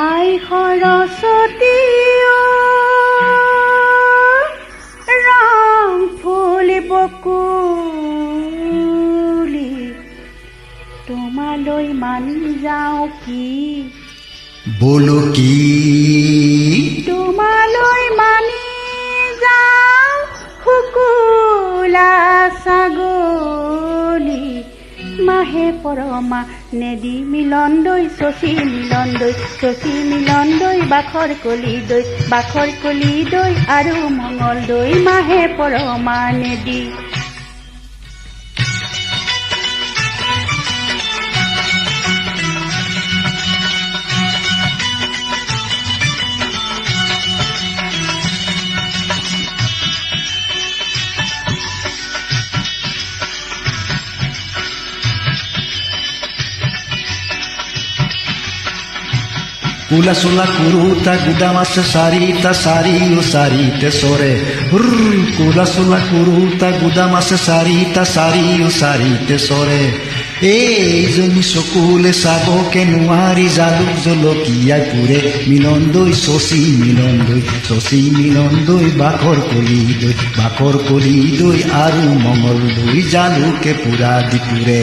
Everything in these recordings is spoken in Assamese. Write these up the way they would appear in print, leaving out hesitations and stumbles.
আই সৰস্বতী ৰং ফুল বকুলি তোমালৈ মানি যাওঁ কি বোলো কি তোমালৈ মানি যাওঁ শুকুলা ছাগলী মাহে পৰমা নেদি মিলন দৈ শশী মিলন দৈ বাখৰ কলি দৈ আৰু মঙল দৈ মাহে পৰমা নেদি কুলা চোলা কুৰুতা গুদাম আছে চাৰিটা চাৰি ও চাৰিতে চৰে কুলা চোলা কুৰুতা গুদাম আছে চাৰিটা চাৰি ও চাৰিতে চৰে এইজনী চকুলে চাবকে নোৱাৰি জালুক জলকীয়াই পুৰে মিলন দৈ শশী মিলন দৈ বাখৰ কলি দৈ আৰু মঙল দৈ জালুকে পুৰা দি পুৰে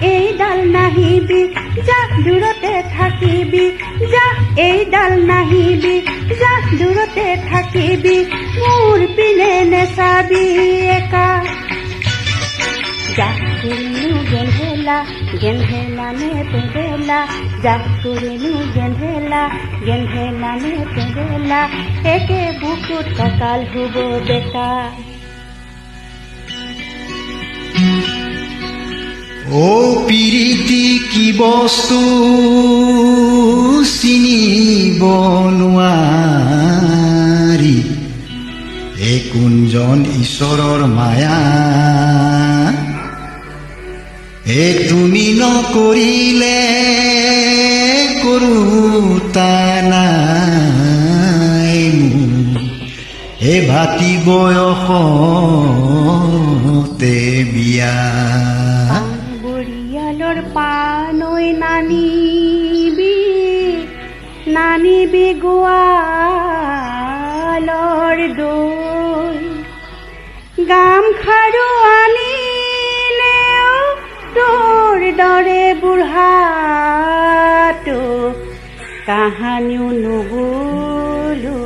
এইডাল নাহিবি যা দূৰতে থাকিবি যা এইডাল নাহিবি যা দূৰতে থাকিবি মোৰ পিনে নেচাবি একা যা কৰিনো গেন্ধেলা নে পেদেলা যা কৰিনো গেন্ধেলা নে পেদেলা একে বুকুত কঁকাল হ'ব বেকা ও পিৰিতি কি বস্তু চিনিব নোৱাৰি এই কোনজন ঈশ্বৰৰ মায়া তুমি নকৰিলে কৰোতা নাই মোৰ ভাতি বয়সতে বিয়া পানৈ নানিবি গোৱালৰ দৈ গামখাৰু আনিলেও তোৰ দৰে বুঢ়াটো কাহানিও নুগুলো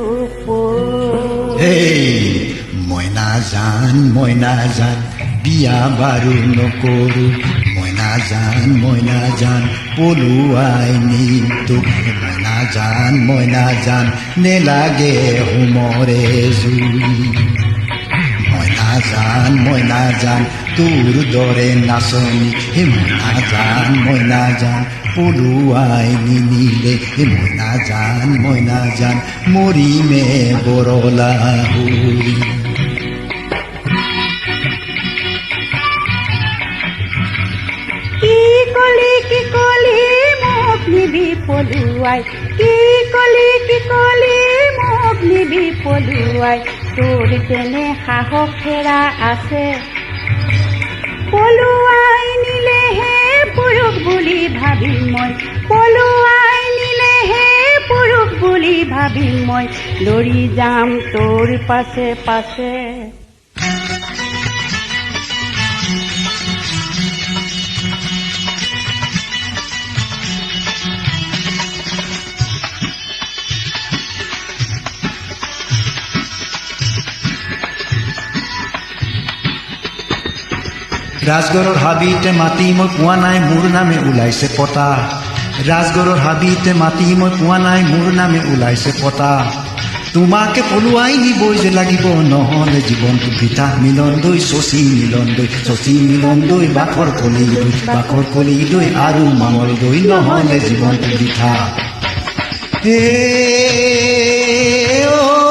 মই নাজান বিয়া বাৰু নকৰো মই নাজান পলুৱাই নিম তোক মই নাজান নেলাগে হোমৰে জুই মই নাজান তোৰ দৰে নাচনি মই নাজান পলুৱাই নিনিলে মই নাজান মৰিমে বৰলা হৈ কি কলি মোক নিবি পলুৱাই কি কলি মোক নিবি পলুৱাই তোৰ তেনে সাহস ফেৰা আছে পলুৱাই নিলেহে পুৰুষ বুলি ভাবিম মই পলুৱাই নিলেহে পুৰুষ বুলি ভাবিম মই দৌৰি যাম তোৰ পাছে পাছে ৰাজগড়ৰ হাবিতে মাতি মই পোৱা নাই মোৰ নামে ওলাইছে পতা ৰাজগড়ৰ হাবিতে মাতি মই পোৱা নাই মোৰ নামে ওলাইছে পতা তোমাকে পলুৱাই নিবই যে লাগিব নহ'লে জীৱনটো বৃথা মিলন দৈ শশী মিলন দৈ বাখৰ কলি দৈ আৰু মামল দৈ নহ'লে জীৱনটো বৃথা হে অ